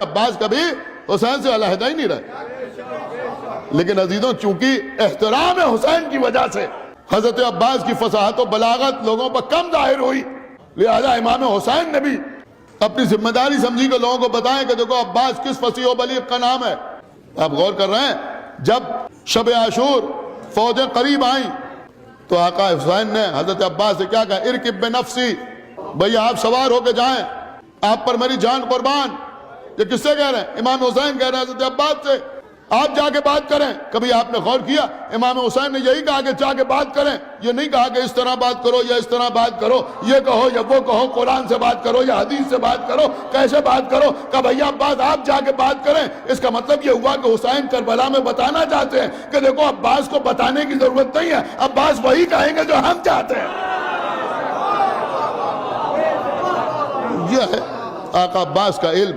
عباس کبھی حسین سے علیحدہ ہی نہیں رہے. لیکن عزیزوں چونکہ احترام حسین کی وجہ سے حضرت عباس کی فصاحت و بلاغت لوگوں پر کم ظاہر ہوئی، لہذا امام حسین نے بھی اپنی ذمہ داری سمجھی کہ لوگوں کو بتائیں کہ دیکھو عباس کس فصیح و بلیغ کا نام ہے. آپ غور کر رہے ہیں جب شب عاشور فوجیں قریب آئیں تو آقا حسین نے حضرت عباس سے کیا کہا؟ ارکب بنفسی، بھئی آپ سوار ہو کے جائیں، آپ پر میری جان قربان. یہ کس سے کہہ رہے ہیں؟ امام حسین کہہ رہے ہیں حضرت عباس سے، آپ جا کے بات کریں. کبھی آپ نے غور کیا امام حسین نے یہی کہا کہ جا کے بات کریں؟ یہ نہیں کہا کہ اس طرح بات کرو یا اس طرح بات کرو، یہ کہو یا وہ کہو، قرآن سے بات کرو یا حدیث سے بات کرو، کیسے بات کرو. کہ بھیا عباس آپ جا کے بات کریں. اس کا مطلب یہ ہوا کہ حسین کربلا میں بتانا چاہتے ہیں کہ دیکھو عباس کو بتانے کی ضرورت نہیں ہے، عباس وہی کہیں گے جو ہم چاہتے ہیں. یہ ہے آقا عباس کا علم.